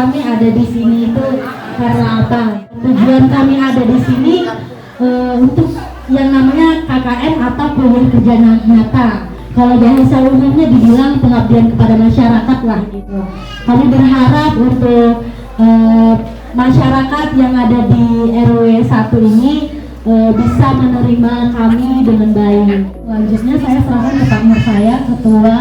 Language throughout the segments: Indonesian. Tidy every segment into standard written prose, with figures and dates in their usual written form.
kami ada di sini itu karena apa? Tujuan kami ada di sini untuk yang namanya KKN atau peluang kerja nyata. Kalau bahasa umumnya dibilang pengabdian kepada masyarakat lah gitu. Kami berharap untuk masyarakat yang ada di RW 1 ini bisa menerima kami dengan baik. Selanjutnya saya serahkan ke partner saya, Ketua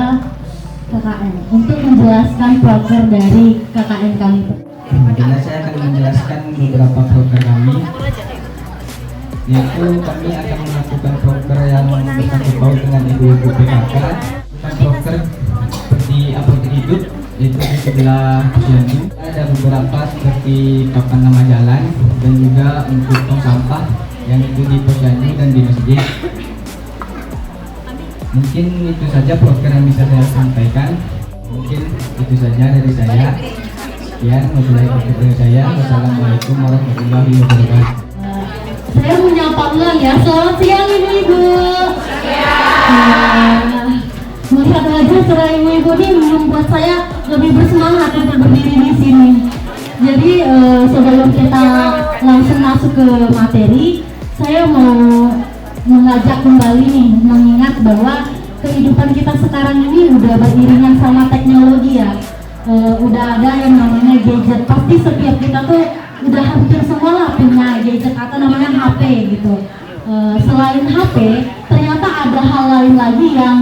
KKN, untuk menjelaskan proker dari KKN kami. Kemudian saya akan menjelaskan beberapa proker kami, yaitu kami akan melakukan proker yang bersangkut paut dengan ibu-ibu PKK. Proker seperti apotek hidup, yaitu di sebelah posyandu. Ada beberapa seperti papan nama jalan dan juga untuk tong sampah yang itu di posyandu dan di masjid. Mungkin itu saja proker yang bisa saya sampaikan. Mungkin itu saja dari saya. Ya, wabillahi taufiq saya. Wassalamualaikum warahmatullahi wabarakatuh. Saya menyapa ulang ya. Selamat siang ibu-ibu. Melihat wajah seorang ibu-ibu ini membuat saya lebih bersemangat untuk berdiri di sini. Jadi sebelum kita langsung masuk ke materi, saya mau mengajak kembali nih, mengingat bahwa kehidupan kita sekarang ini udah beriringan sama teknologi ya. Udah ada yang namanya gadget. Pasti setiap kita tuh udah hampir semua lah punya gadget atau namanya HP gitu. Selain HP, ternyata ada hal lain lagi yang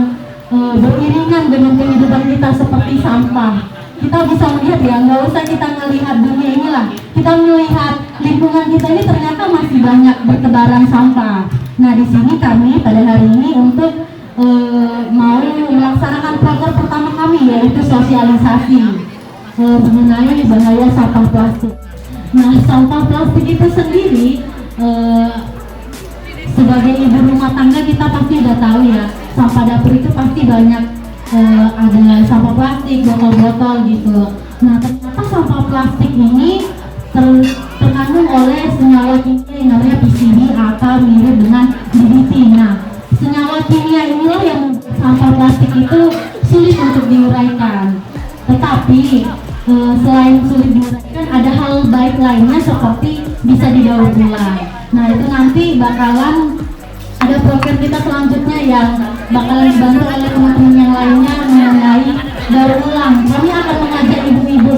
beriringan dengan kehidupan kita seperti sampah. Kita bisa melihat ya, nggak usah kita melihat dunia inilah, kita melihat lingkungan kita ini ternyata masih banyak bertebaran sampah. Nah di sini kami pada hari ini untuk mau melaksanakan program pertama kami, yaitu sosialisasi mengenai bahaya sampah plastik. Nah sampah plastik itu sendiri sebagai ibu rumah tangga kita pasti udah tahu ya, sampah dapur itu pasti banyak ada sampah plastik, botol-botol gitu. Nah ternyata sampah plastik ini terkandung oleh senyawa kimia yang namanya PCB atau mirip dengan DDT. Nah senyawa kimia inilah yang sampah plastik itu sulit untuk diuraikan. Tetapi selain sulit diuraikan, ada hal baik lainnya seperti bisa didaur ulang. Nah itu nanti bakalan ada program kita selanjutnya yang bakalan dibantu oleh teman-teman yang lainnya mengenai daur ulang. Kami akan mengajak ibu-ibu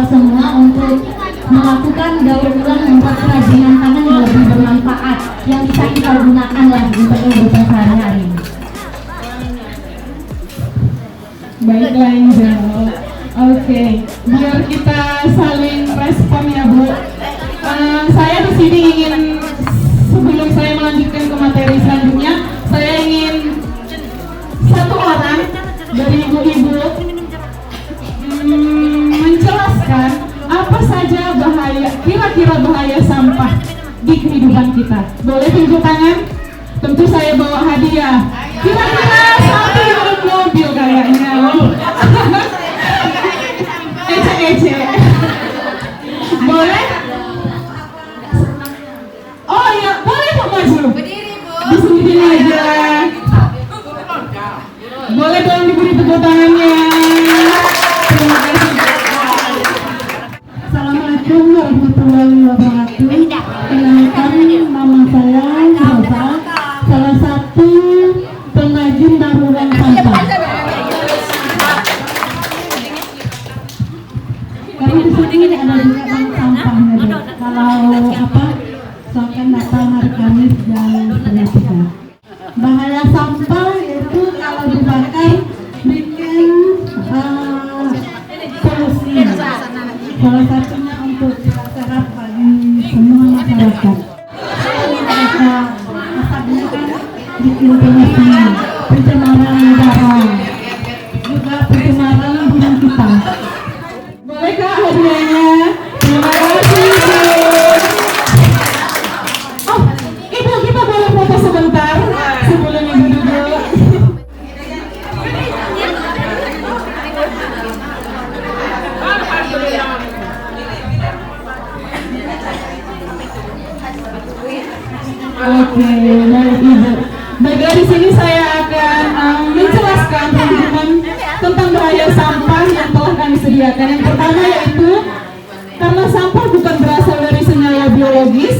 semua untuk melakukan daur ulang, membuat kerajinan tangan yang lebih bermanfaat yang bisa kita gunakan lagi untuk kehidupan sehari-hari. Baiklah Angel. Oke, biar kita saling respon ya Bu. Saya di sini ingin, sebelum saya melanjutkan ke materi selanjutnya, saya ingin satu orang dari ibu-ibu menjelaskan apa saja bahaya, kira-kira bahaya sampah di kehidupan kita. Boleh tunjuk tangan? Tentu saya bawa hadiah. Kira-kira satu unit mobil kayaknya. Ece-ece. Boleh? Oh ya, boleh Pak maju. Di sini aja. Boleh dong diberi tepuk tangannya. Terima kasih. Assalamualaikum warahmatullahi wabarakatuh. Kenalkan nama saya Rosa, salah satu pengrajin daur ulang sampah. Kami di sini ada juga bank sampahnya. Kalau apa, silakan datang hari Kamis jam 3. Bahaya sampah itu kalau dibakar bikin polusi. Salah satunya untuk sehat bagi semua masyarakat. Asapnya kan bikin polusi, pencemaran udara, juga pencemaran lingkungan kita. Bolehkah hadiahnya? Terima kasih. Oh, Ibu kita boleh foto sebentar sebelum Ibu duduk. Oke, baik Ibu. Baiklah di sini saya akan menjelaskan teman-teman tentang bahaya sampah yang telah kami sediakan. Yang pertama yaitu Karena sampah bukan berasal dari senyawa biologis,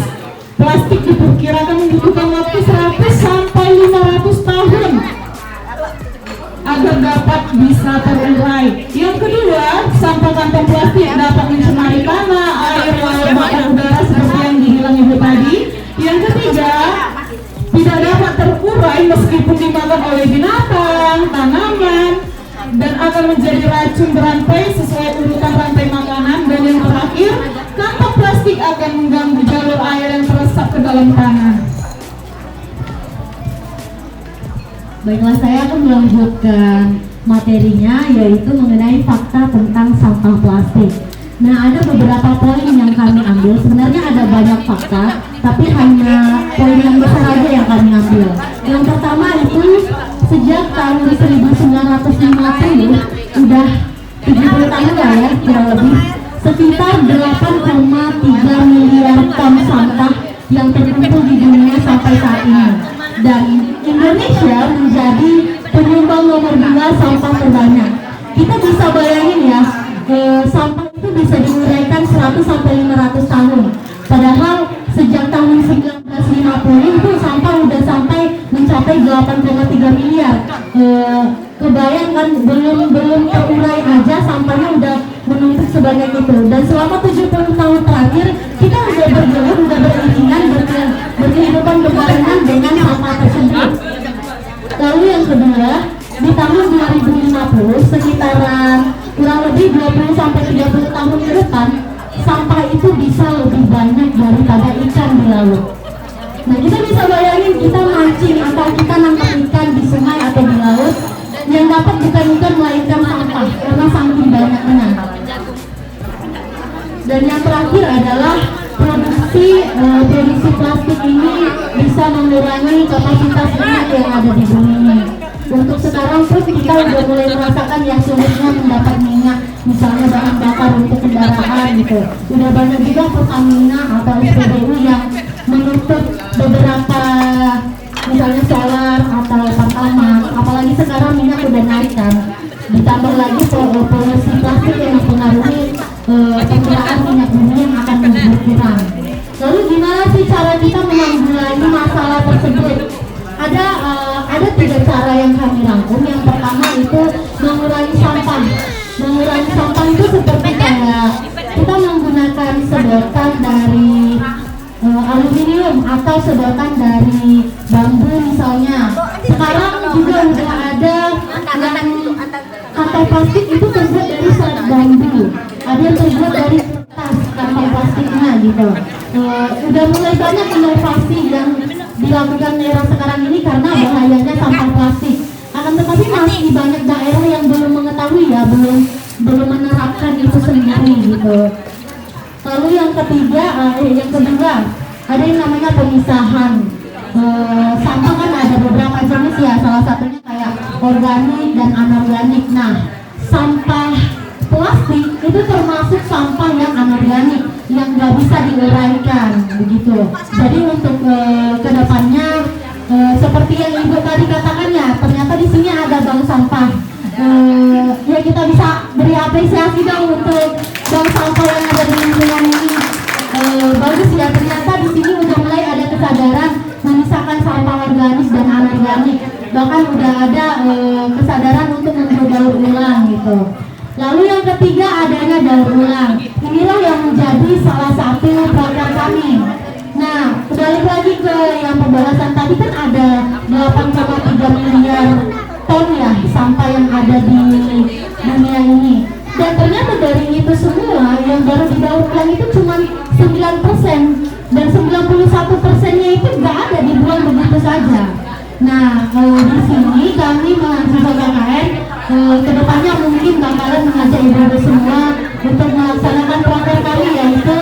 plastik diperkirakan membutuhkan waktu 100 sampai 500 tahun agar dapat bisa terurai. Yang kedua, sampah kantong plastik dapat mencemari tanah, air, laut, bahkan udara seperti yang dibilang Ibu tadi. Yang ketiga, tidak dapat terurai meskipun dimakan oleh binatang, tanaman, dan akan menjadi racun berantai sesuai urutan rantai makanan. Dan yang terakhir, kantong plastik akan mengganggu jalur air yang teresap ke dalam tanah. Baiklah, saya akan melanjutkan materinya, yaitu mengenai fakta tentang sampah plastik. Nah, ada beberapa poin yang kami ambil. Sebenarnya ada banyak fakta, tapi hanya poin yang besar aja yang kami ambil. Yang pertama itu, sejak tahun 1950, udah 70 tahun lah ya, kurang lebih, sekitar 8,3 miliar ton sampah yang terkumpul di dunia sampai saat ini. Dan Indonesia menjadi penyumbang nomor 2 sampah terbanyak. Kita bisa bayangin ya, sampah itu bisa diuraikan 100 sampai 500 tahun. Padahal sejak tahun 1950 itu sampah udah sampai mencapai 8,3 miliar. Kebayang kan, belum terurai aja sampahnya udah menumpuk sebanyak itu. Dan selama 70 tahun terakhir kita udah bergelut, udah beriringan, berkehidupan berbarengan dengan sampah tersebut. Lalu yang kedua, di tahun 2050 sekitaran kurang lebih 20 sampai 30 tahun ke depan, sampah itu bisa lebih banyak daripada ikan di laut. Nah, kita bisa bayangin kita mancing atau kita nangkap ikan di sungai atau di laut, yang dapat bukan ikan melainkan sampah karena saking banyaknya. Dan yang terakhir adalah produksi plastik ini bisa mengurangi kapasitas minyak yang ada di bumi ini. Untuk sekarang pun kita udah mulai merasakan yang sulitnya mendapat minyak, misalnya bahan bakar untuk kendaraan gitu. Udah banyak juga Pertamina atau SPBU yang menutup beberapa misalnya solar atau Pertamax. Apalagi sekarang minyak udah naik kan. Ditambah lagi polusi plastik yang mempengaruhi penggunaan minyak bumi yang akan berkurang. Lalu gimana sih cara kita menanggulangi masalah tersebut? Ada 3 cara yang kami rangkum. Yang pertama itu mengurangi sampah. Mengurangi sampah itu seperti kayak kita menggunakan sedotan dari aluminium atau sedotan dari bambu misalnya. Sekarang juga udah ada yang kantong plastik itu terbuat dari serat bambu. Ada yang terbuat dari kertas kantong plastiknya gitu. Udah mulai banyak inovasi yang dilakukan era sekarang ini karena bahayanya sampah plastik. Akan tetapi masih banyak daerah yang belum mengetahui ya, belum menerapkan itu sendiri gitu. Lalu yang kedua ada yang namanya pemisahan. Sampah kan ada beberapa jenis ya, salah satunya kayak organik dan anorganik. Nah, sampah plastik itu termasuk sampah yang anorganik yang nggak bisa diuraikan begitu. Jadi untuk kedepannya seperti yang Ibu tadi katakan ya, ternyata di sini ada bank sampah. Ya kita bisa beri apresiasi dong untuk bank sampah yang ada di lingkungan ini. Bagus ya, ternyata di sini udah mulai ada kesadaran memisahkan sampah organik dan anorganik. Bahkan udah ada kesadaran untuk membuat daur ulang gitu. Lalu yang ketiga adanya daur ulang. Inilah yang menjadi salah satu program kami. Nah, balik lagi ke yang pembahasan tadi kan ada 8,3 miliar ton ya sampah yang ada di dunia ini. Dan ternyata dari itu semua yang baru didaur ulang itu cuma 9%, dan 91%-nya itu nggak ada dibuang begitu saja. Nah, di sini kami mahasiswa KKN kedepannya mungkin bakalan mengajak ibu-ibu semua untuk melaksanakan program kami, yaitu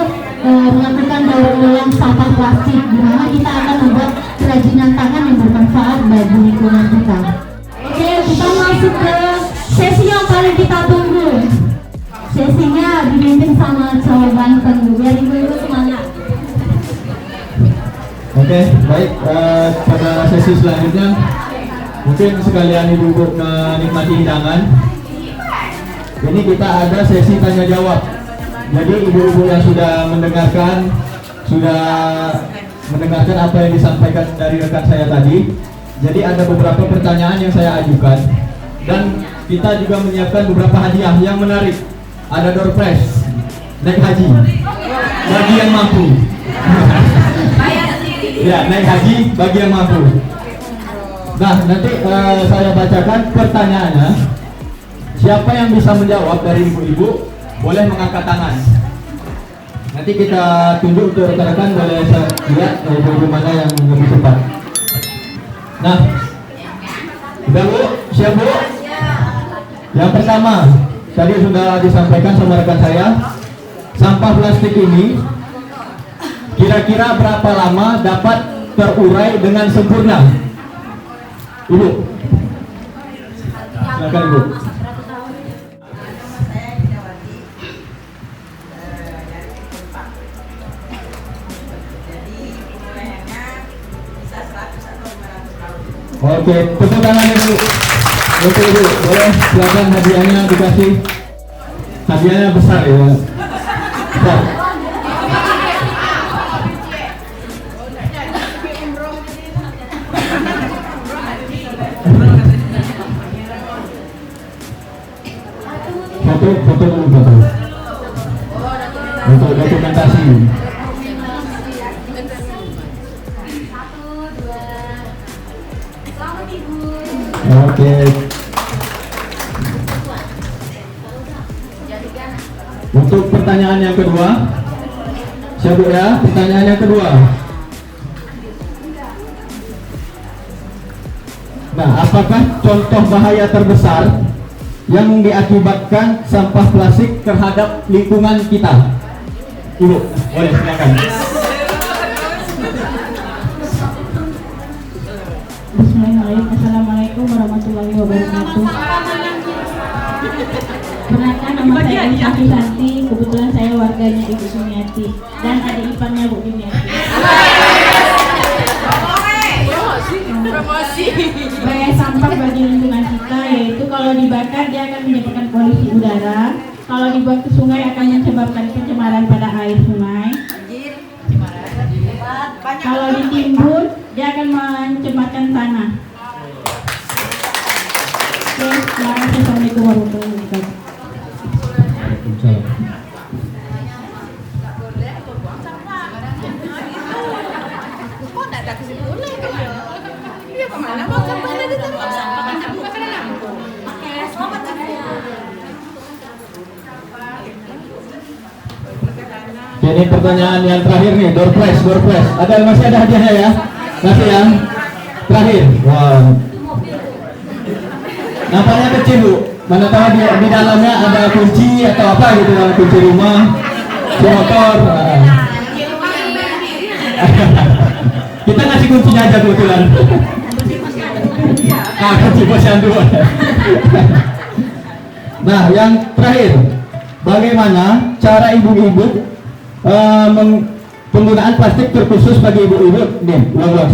melakukan daur ulang sampah plastik, di mana kita akan membuat kerajinan tangan yang bermanfaat bagi lingkungan kita. Oke, kita masuk ke sesi yang paling kita tunggu. Sesinya dipimpin sama cowok Banten, biar ibu-ibu semangat. Oke, baik. Pada sesi selanjutnya mungkin sekalian ibu-ibu menikmati hidangan. Ini kita ada sesi tanya jawab. Jadi ibu-ibu yang sudah mendengarkan apa yang disampaikan dari rekan saya tadi. Jadi ada beberapa pertanyaan yang saya ajukan dan kita juga menyiapkan beberapa hadiah yang menarik. Ada door prize naik haji bagi yang mampu. Ya, naik haji bagi yang mampu. Nah, nanti saya bacakan pertanyaannya. Siapa yang bisa menjawab dari ibu-ibu boleh mengangkat tangan. Nanti kita tunjuk untuk rekan-rekan, boleh saya lihat ibu-ibu mana yang lebih cepat. Nah, udah Bu? Siap Bu? Yang pertama, tadi sudah disampaikan sama rekan saya, sampah plastik ini kira-kira berapa lama dapat terurai dengan sempurna? Ibu, silakan Ibu. Oke, tepuk tangan Ibu. Oke Ibu, boleh silakan hadiahnya dikasih. Hadiahnya besar ya. Besar. Foto dulu foto. Untuk dokumentasi. Oke. Untuk pertanyaan yang kedua, siap ya? Pertanyaan yang kedua. Nah, apakah contoh bahaya terbesar yang diakibatkan sampah plastik terhadap lingkungan kita? Ibu, boleh silakan. Bismillahirrahmanirrahim. Assalamualaikum warahmatullahi wabarakatuh. Perkenalkan, nama saya Ibu Santi. Kebetulan saya warganya Ibu Sumiati dan adik iparnya Bu Sumiati. Bahaya sampah bagi lingkungan kita yaitu kalau dibakar dia akan menyebabkan polusi udara. Kalau dibuang ke sungai akan menyebabkan pencemaran pada air sungai. Kalau ditimbun dia akan mencemarkan tanah. Oke, terima kasih. Assalamualaikum warahmatullahi wabarakatuh. Ini pertanyaan yang terakhir nih, door prize. Masih ada hadiahnya ya? Masih ya? Terakhir. Wow. Nampaknya kecil Bu. Mana tahu di dalamnya ada kunci atau apa gitu, kunci rumah, kunci motor. Kita ngasih kuncinya aja kebetulan. Kunci posyandu. Nah, yang terakhir, bagaimana cara ibu-ibu penggunaan plastik terkhusus bagi ibu-ibu? Nih, ulang.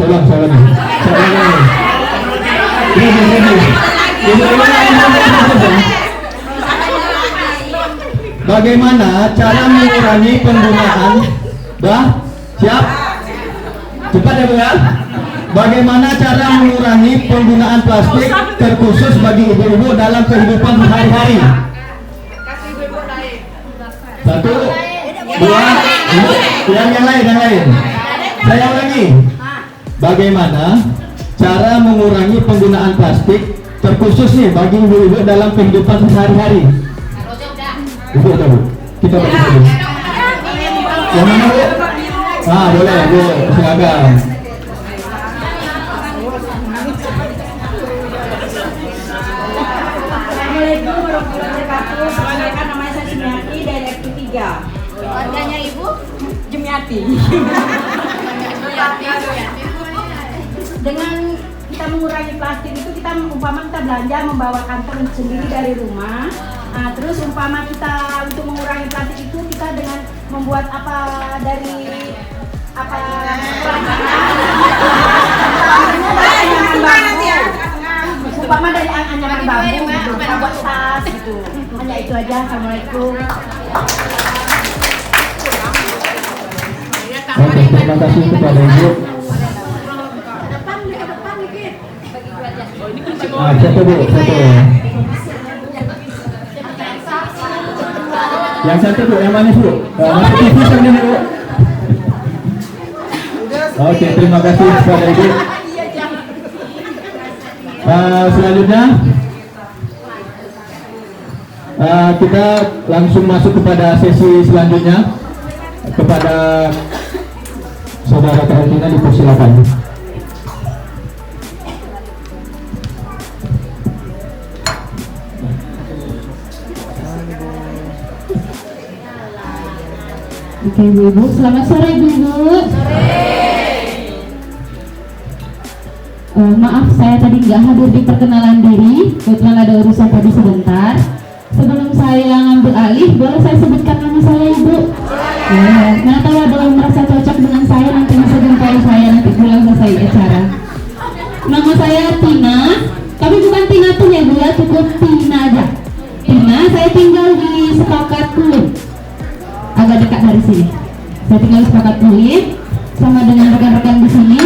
Bagaimana cara mengurangi penggunaan siap? Cepat ya Bu ya. Bagaimana cara mengurangi penggunaan plastik terkhusus bagi ibu-ibu dalam kehidupan sehari-hari? Satu, dua, yang lain. Saya ulangi. Bagaimana cara mengurangi penggunaan plastik terkhusus nih bagi ibu-ibu dalam kehidupan sehari-hari? Ibu, kita bagi dulu. Yang mana Bu? Boleh Bu, silakan. Assalamualaikum warahmatullahi wabarakatuh. Perkenalkan, nama saya Sumiati dari FT3. Warganya Ibu Jumiati. Dengan kita mengurangi plastik itu, kita belanja membawa kantong sendiri dari rumah. Nah, terus kita untuk mengurangi plastik itu kita dengan membuat dari anyaman bambu gitu, kita buat tas gitu. Hanya itu aja. Assalamualaikum. terima kasih kepada Ibu. Satu Bu, satu. Yang satu Bu, yang manis Bu. Masuk TV sendiri Bu. Oke, terima kasih kepada Ibu. Selanjutnya kita langsung masuk kepada sesi selanjutnya. Kepada Saudara Karantina dipersilakan. Oke Ibu-Ibu, selamat sore Ibu-Ibu. Maaf saya tadi nggak hadir di perkenalan diri, kebetulan ada urusan tadi sebentar. Sebelum saya ngambil alih, boleh saya sebutkan nama saya Ibu? Ya, nah tahu ada yang merasa cocok dengan saya nanti bisa jumpai saya nanti pulang selesai acara. Nama saya Tina, tapi bukan Tina tuh ya Bu ya, cukup Tina aja. Tina, saya tinggal di Sepakat Kulit, agak dekat dari sini. Saya tinggal di Sepakat Kulit sama dengan rekan-rekan di sini.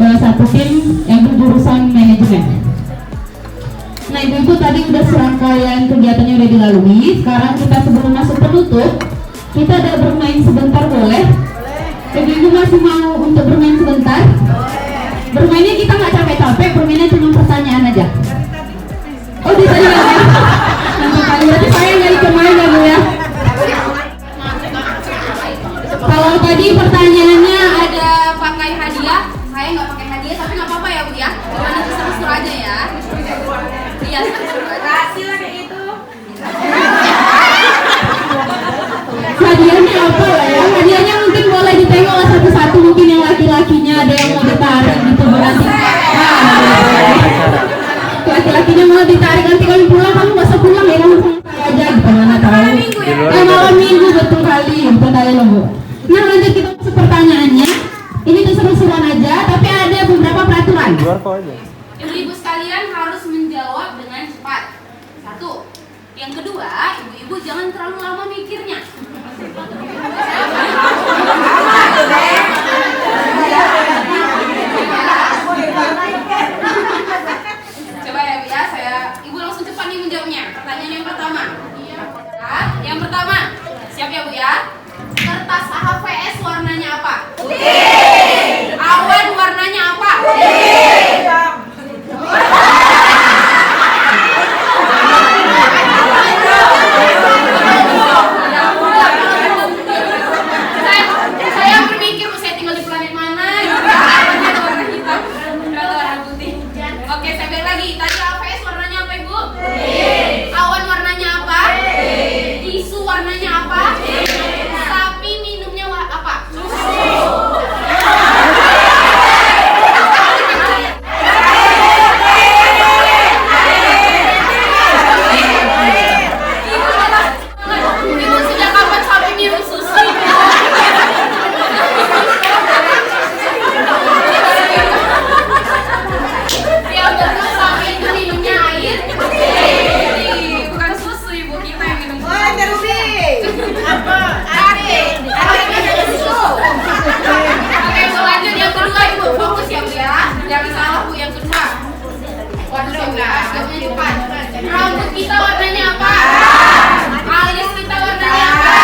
Satu tim yang berjurusan manajemen. Nah Ibu-Ibu tadi udah serangkaian kegiatannya udah dilalui. Sekarang kita sebelum masuk penutup, kita ada bermain sebentar boleh? Ibu-Ibu masih mau untuk bermain sebentar? Bermainnya kita nggak capek-capek, bermainnya cuma pertanyaan aja. Oh ditanya ya? Nanti kali berarti saya nggak ikut main ya Bu ya? Kalau tadi pertanyaannya ada pakai hadiah, saya nggak pakai hadiah tapi nggak apa-apa ya Bu ya? Gimana seru-seru aja ya? Iya seru-seru aja. Hasil kayak gitu. Hadiahnya apa lah ya? Hadiahnya mungkin boleh ditengok lah satu-satu, mungkin yang laki-lakinya ada yang mau ditarik gitu berarti. Laki-lakinya mau ditarik nanti kalau pulang kamu nggak usah pulang ya kamu saya aja gitu mana tahu. Malam minggu betul kali loh Bu. Nah lanjut kita masuk pertanyaannya. Ini keseru-seruan aja, tapi ada beberapa peraturan. Ibu-ibu sekalian harus menjawab dengan cepat. Satu. Yang kedua, ibu-ibu jangan terlalu lama mikirnya. Coba ya Bu ya, ibu langsung cepat nih menjawabnya. Pertanyaan yang pertama. Yang pertama, siap ya Bu ya? Kertas HVS warnanya apa? Putih. Awan warnanya apa? Hitam. Saya berpikir saya tinggal di planet mana? Warna hitam, warna putih. Oke, saya balik lagi. Tadi HVS warnanya apa Ibu? Putih. Awan warnanya apa? Putih. Tisu warnanya apa? Putih. Sapi minumnya apa? Susu. Ibu sejak kapan sapi minum susu? Yang betul sapi itu minumnya air putih, bukan susu Ibu, kita yang minum susu. Apa? Air susu. Oke, selanjutnya yang kedua Ibu, fokus ya Bu ya. Jangan salah Bu, yang kedua. Fokus ya Bu ya, jawabnya cepat. Rambut kita warnanya apa? Alis kita warnanya apa?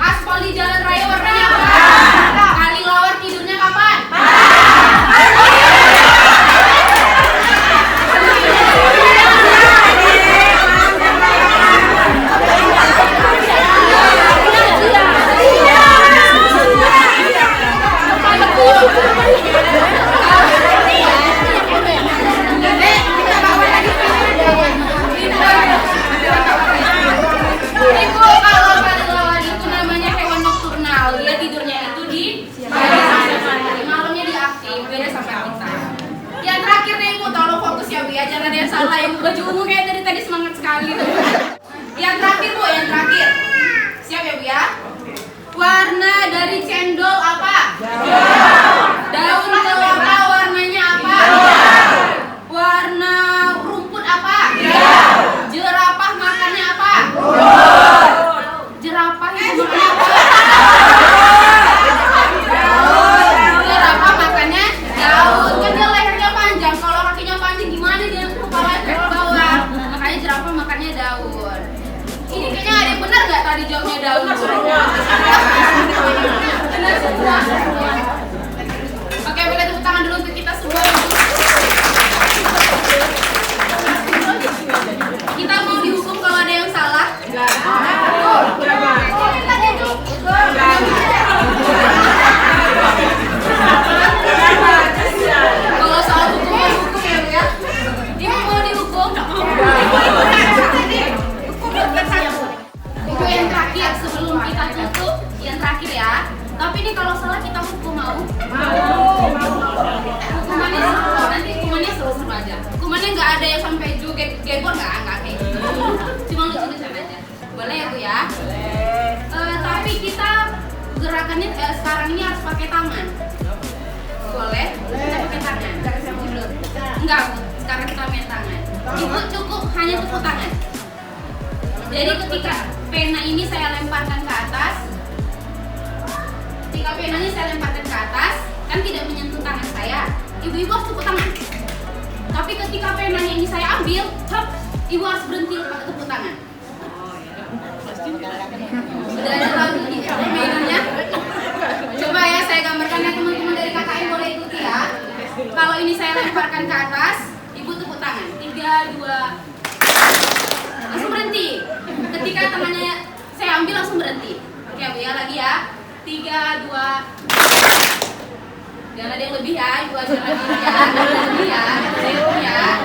Aspal di jalan raya warnanya apa? Kali lawar tidurnya kapan? Ibu, kalau kelelawar itu namanya hewan nokturnal. Dia tidurnya itu di malamnya di aktif, beda sama kita. Yang terakhir nih Ibu, tolong fokus ya Bu ya, jangan ada yang salah. Ibu baju ungu kayak dari tadi semangat sekali tuh. Yang terakhir Bu, yang terakhir. Siap ya Bu ya? Warna dari cendol apa? Daun kelapa warnanya apa? Warna rumput apa? Jerapah makannya apa? Jerapah itu makannya apa? gebor nggak kayak gitu. Cuma lucu-lucuan aja. Boleh ya Bu ya? Tapi kita gerakannya sekarang ini harus pakai tangan. Boleh? Kita pakai tangan. Enggak Bu, sekarang kita main tangan. Ibu cukup hanya tepuk tangan. Jadi ketika pena ini saya lemparkan ke atas, ketika pena ini saya lemparkan ke atas, kan tidak menyentuh tangan saya. Ibu-ibu harus tepuk tangan. Tapi ketika penanya ini saya ambil, hop, ibu harus berhenti tepuk tangan. Sudah ada tahu permainannya? Coba ya saya gambarkan ya teman-teman dari KKN boleh ikuti ya. Kalau ini saya lemparkan ke atas, ibu tepuk tangan. 3, 2, langsung berhenti. Ketika tangannya saya ambil langsung berhenti. Oke Bu ya, lagi ya. 3, 2. Jangan ada yang lebih ya, ibu aja lagi ya. Ya.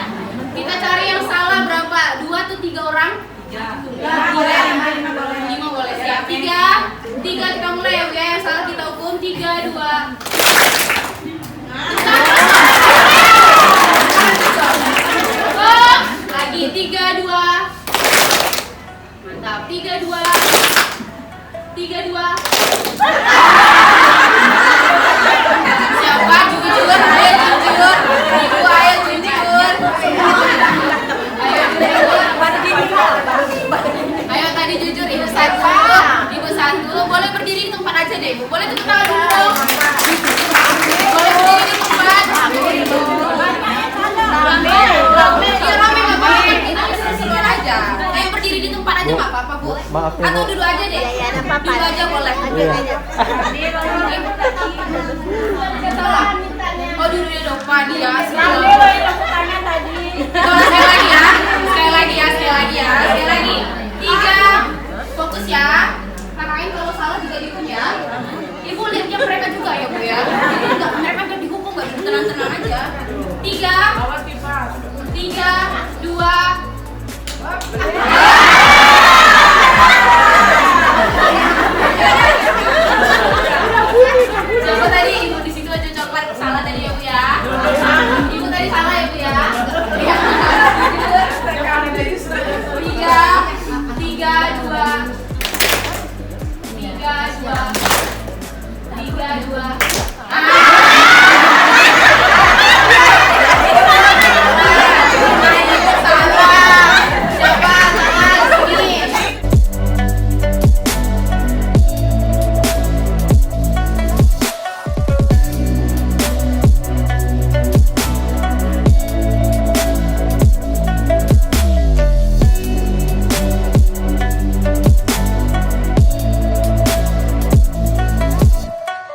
Kita cari yang salah berapa? 2 atau 3 orang? 5 boleh. Siap. 3 kita mulai ya Bu ya. Yang salah kita hukum. 3, 2. Lagi 3, 2. Mantap. 3, 2. 3, 2. Siapa? Jujur. Ayo jujur. Ibu ayo jujur. Ayo jujur. Ayo tadi jujur. Ibu satu. Ibu satu. Boleh berdiri di tempat aja deh Bu. Boleh tepuk tangan dulu. Boleh berdiri di tempat. Rame nggak apa-apa. Kita seru-seruan aja. Ayo berdiri di tempat aja nggak apa-apa Bu. Atau duduk aja deh. Duduk aja boleh. Salah. Oh duduk di depan dia. Sekali lagi. 3. Fokus ya. Kakaknya kalau salah juga dihukum ya. Ibu lihatnya mereka juga ya Bu ya. Mereka nggak dihukum, nggak tenang-tenang aja. 3, 2.